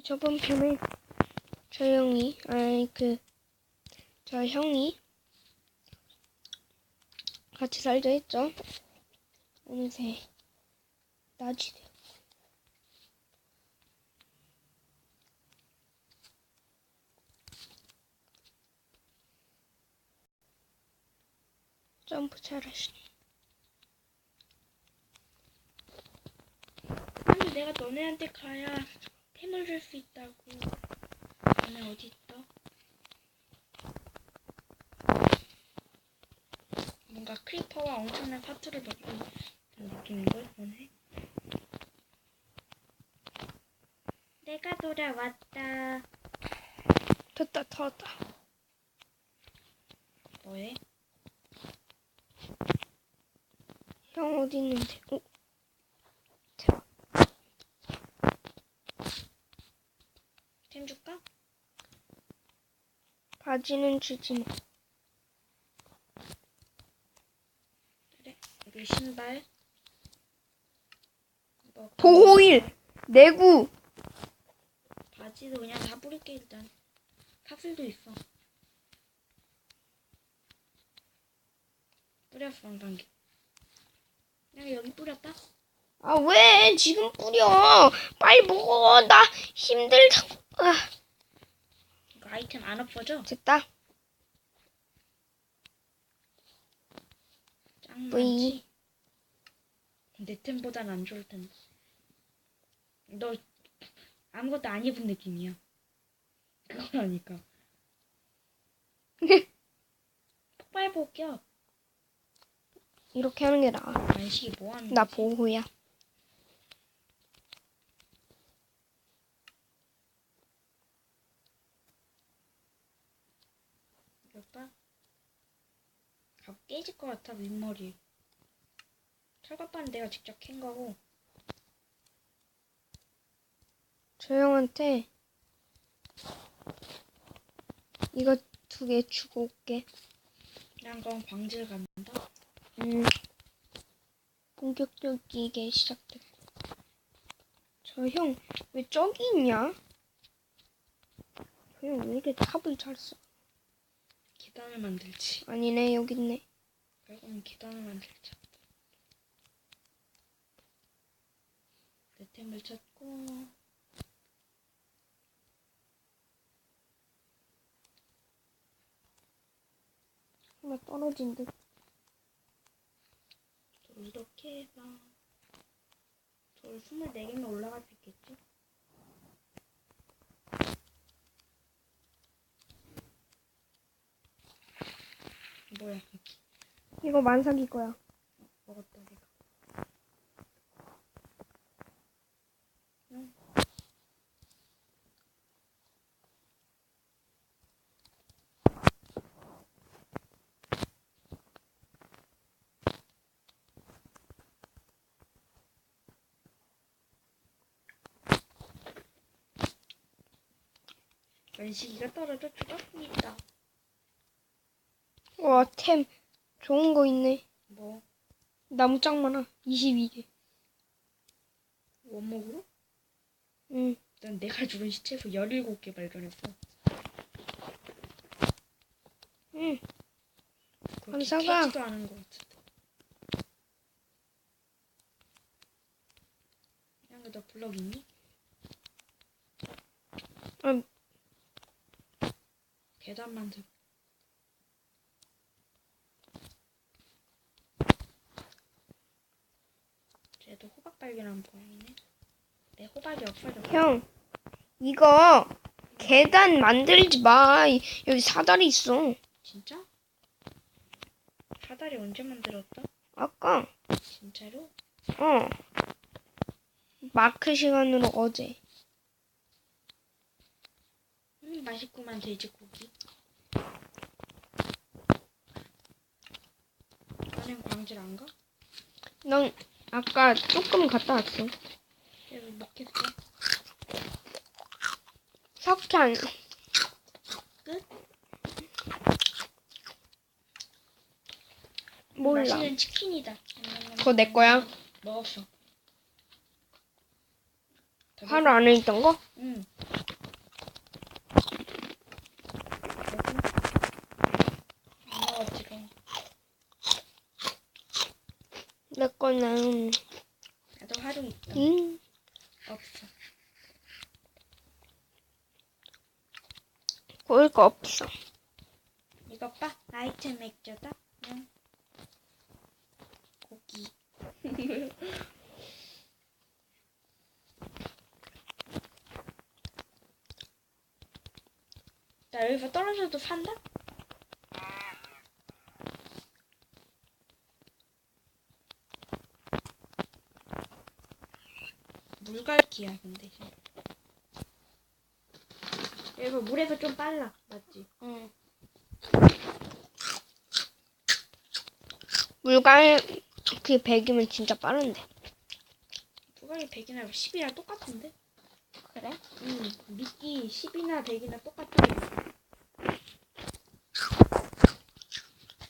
저번 편에 저 형이 같이 살자 했죠. 어느새 낮이 돼. 점프 잘하시네. 아니 내가 너네한테 가야 템을 줄 수 있다고. 너네 어디 있어? 뭔가 크리퍼와 엄청난 파트를 받고 있는 느낌인걸 너네? 내가 돌아왔다. 됐다, 털었다. 뭐해? 형 어디 있는데? 오, 대박. 템 줄까? 바지는 주지 마. 그래. 여기 신발. 뭐 보호일 내구. 바지도 그냥 다 뿌릴게 일단. 카슬도 있어. 뿌렸어 방방기. 내가 여기 뿌렸다. 아, 왜 지금 뿌려? 빨리 먹어. 나 힘들다고. 아, 이거 아이템 안 엎어져? 됐다. 짱 뿌이. 많지? 내 템보단 안 좋을 텐데. 너 아무것도 안 입은 느낌이야. 그거라니까. 폭발 복격. 이렇게 하는 게 나아. 안식이 뭐 하는 나 거지? 보호야. 오빠? 갑 깨질 것 같아 윗머리. 철갑바는 내가 직접 캔 거고. 저 형한테 이거 2개 주고 올게. 난 그럼 광질 간다. 본격적이게 시작됐고. 저 형 왜 저기 있냐? 저 형 왜 이렇게 탑을 잘 써? 계단을 만들지. 아니네, 여기 있네. 결국은 계단을 만들자. 내 템을 찾고. 하나 떨어진 듯. 돌도 캐봐. 돌 24개면 올라갈 수 있겠지? 뭐야? 이거 만삭이 거야. 먹었다 내가. 응. 연식이가 떨어져 죽었습니다. 와, 템 좋은 거 있네. 뭐? 나무 짱 많아. 22개. 원목으로? 응. 난 내가 죽은 시체에서 17개 발견했어. 응. 그렇게 감사가. 캐지도 않은 것 같은데. 그냥 너 블럭 있니? 응. 계단 만들. 쟤도 호박 발견한 모양이네. 내 호박이 없어졌어. 형, 이거 계단 만들지 마. 여기 사다리 있어. 진짜? 사다리 언제 만들었다? 아까. 진짜로? 어. 마크 시간으로 어제. 맛있구만 돼지고기. 너넨 광질 안 가? 난 아까 조금 갔다 왔어. 내가 먹겠어. 석탄. 끝? 몰라. 맛있는 치킨이다. 그거 내 거야. 먹었어. 하루 안에 있던 거? 응. 거는 나도 활용 있어. 없어. 구울 거 없어. 이것 봐. 아이템 액자다. 응. 고기. 나 여기서 떨어져도 산다? 물갈기야 근데. 여기서 물에서 좀 빨라. 맞지? 응. 물갈 그 100이면 진짜 빠른데. 물갈기 100이나 10이랑 똑같은데? 그래? 응. 미끼 10이나 100이나 똑같아.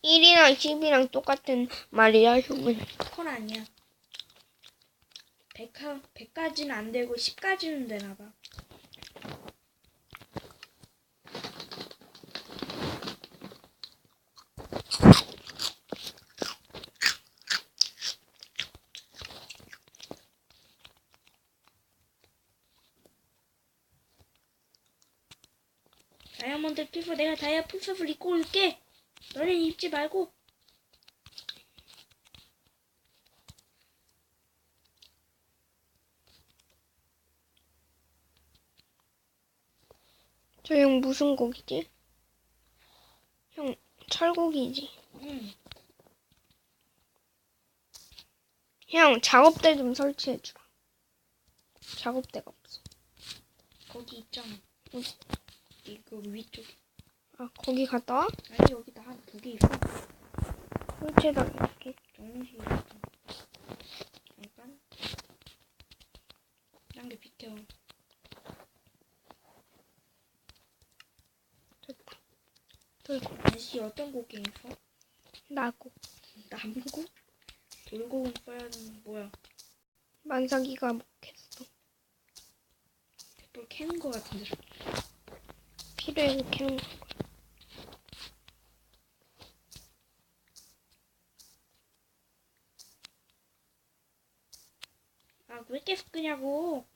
1이랑 10이랑 똑같은 말이야, 형은. 그건 아니야. 100까지는 안 되고 10까지는 되나 봐. 다이아몬드 피부 내가 다이아 풀숲을 입고 올게. 너네 입지 말고. 저 형 무슨 고기지? 형 철고기지. 응. 형 작업대 좀 설치해주라. 작업대가 없어. 거기 있잖아. 어디? 이거 위쪽에. 아, 거기 갔다 와? 아니 여기다 한 2개 있어. 설치해달라게. 정신이 잠깐. 딴게 비켜. 됐다. 돌고. 아저씨 어떤 곡괭이 있어? 나고. 나무고? 돌고은 써야는 뭐야? 만삭이가 먹겠어. 뭘 캐는 거 같은데. 필요해서 캐는 거. 아 왜 계속 끄냐고.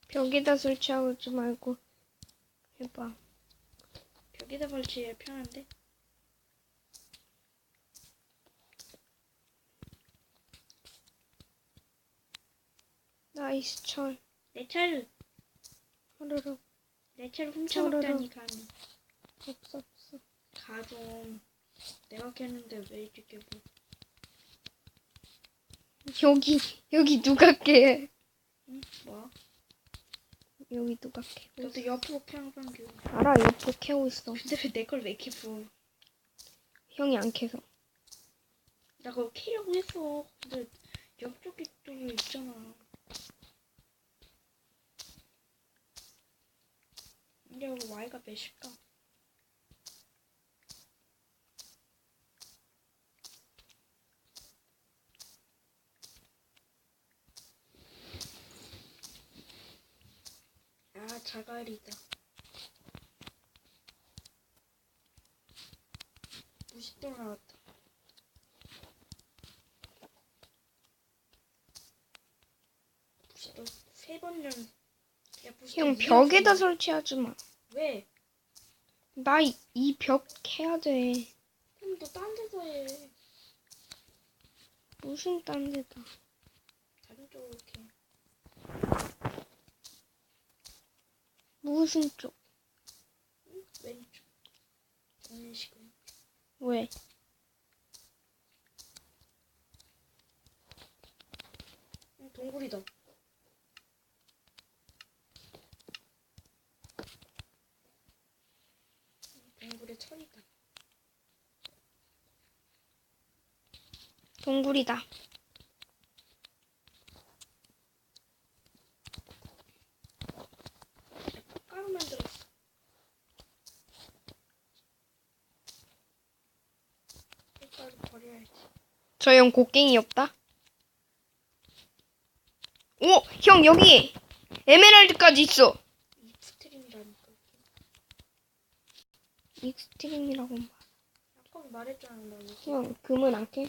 벽에다 설치하지 말고 해봐. 벽에다 설치해 편한데. 나이스 철. 내 차를 하르륵. 훔쳐먹다니 감히. 없어 없어. 가 좀. 내가 켰는데 왜 이렇게 뭐. 여기 누가 깨? 응? 뭐? 여기 누가 캐고 있어? 너도 옆으로 평평 교. 알아, 옆으로 캐고 있어. 근데 왜 내 걸 왜 이렇게 부어? 형이 안 캐서. 나 그거 캐려고 했어. 근데 옆쪽에 또 있잖아. 근데 여기 Y가 몇일까? 아 자갈이다. 무식도 나왔다. 무식도 3번 년. 야, 무식도 형 이었어. 벽에다 설치하지 마. 왜? 나 이 벽 캐야 돼. 그럼 너 딴 데서 해. 무슨 딴 데다. 다른 쪽으로 캐. 무슨 쪽? 응? 왼쪽. 이런 식으로. 왜? 동굴이다. 동굴에 철이다. 동굴이다. 가루 만들었어. 가루 버려야지. 저 형 곡괭이 없다. 오! 형 여기 에메랄드까지 있어. 익스트림이라니까. 익스트림이라고 말. 아까 말했잖아 나 이거. 형 금은 안 캐?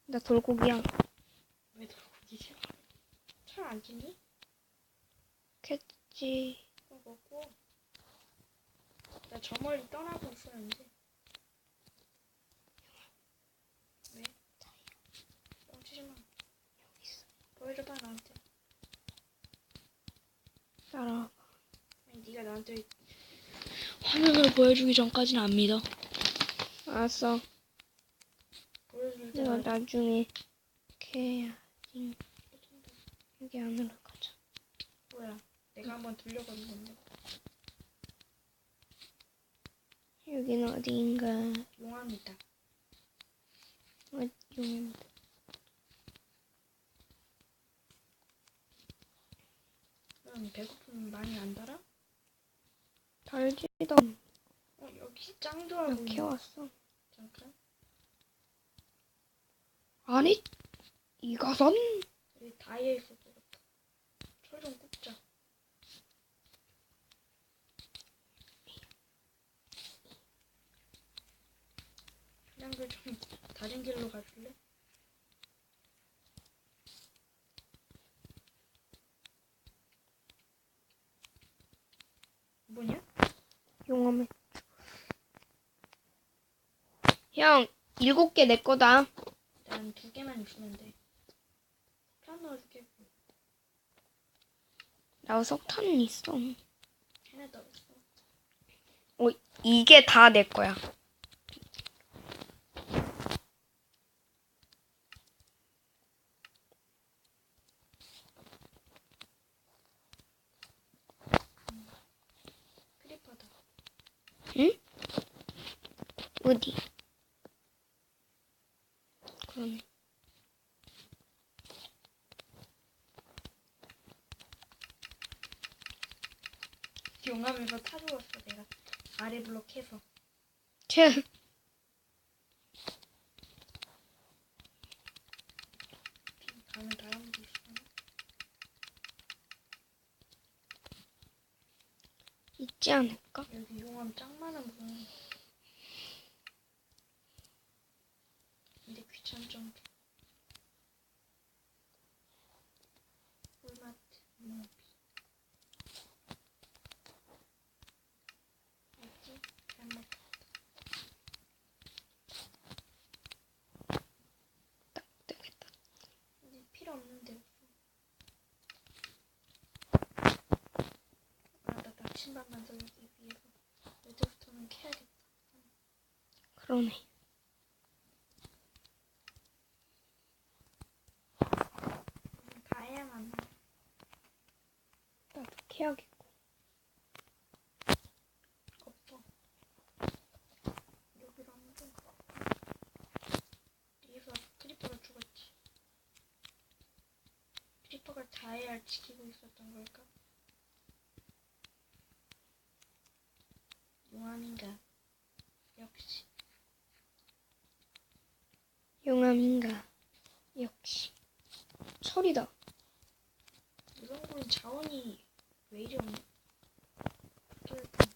나 돌고기야. 왜 돌고기지? 철 안 주니? 겠지. 그거 먹고. 나 저 멀리 떠나고 있었는데. 왜? 뻥치지 마. 보여줘봐 나한테. 따라와. 아니 네가 나한테 화면을 보여주기 전까지는 안 믿어. 알았어. 보여줄 내가 때가 나중에 이렇게 해야지. 여기 안으로 가자. 뭐야? 내가 한번 들려가는 건데. 여기는 어디인가? 용암이다. 용암. 배고프면 많이 안 달아? 달지던. 여기 짱돌 이렇게 보이네. 왔어. 잠깐. 아니, 이 가선? 여기 다이아 있을 것 같아. 철 좀 굽자. 그냥 좀 다른 길로 가줄래? 뭐냐? 용암에. 형, 7개 내 거다. 난 2개만 있으면 돼. 편 넣어줄게. 나 석탄은 있어. 하나 더 있어. 이게 다 내 거야. 크리퍼다. 응? 어디? 그러네. 용암에서 타주었어 내가. 아래 블록 해서. 쟤. 가는 사람도 있어. 있지 않을까? 여기 용암 짱 많아 보여. 근데 귀찮죠. 꿀맛 뭐 뭐지? 잘못. 되겠다. 이제 필요 없는데 없어. 나 나침반 만들기 위해서 레드부터는 캐야겠다. 그러네. 다해야만 나. 나도 캐야겠고. 없어. 여기로 하면 여기서 크리퍼가 죽었지. 크리퍼가 다해야 지키고 있었던 걸까? 용암인가? 역시. 용암인가? 역시. 철이다. 이런 건 자원이 왜 이리 없냐? 뚫린다.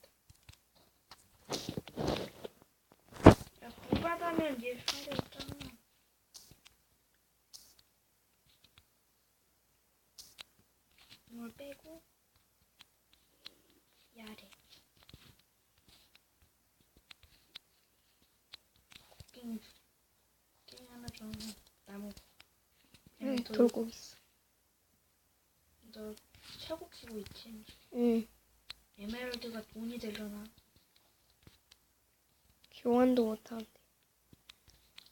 야, 불바다면 얘 상대가 짱나. 이걸 빼고 야래. 곡괭이 하나 줘. 나무. 응, 돌고 있어. 너 최고 키고 있지? 응. 에메랄드가 돈이 되려나? 교환도 못하는데.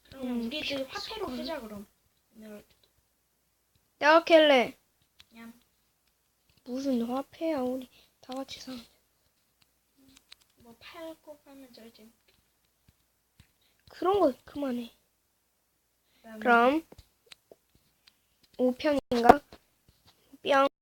그럼 우리들 화폐로 쓰자 그럼. 에메랄드. 내가 캘래. 냠. 무슨 화폐야, 우리 다 같이 사. 뭐 팔고 하면 쩔지. 그런 거 그만해. 그다음에 그럼 5편인가? 뿅.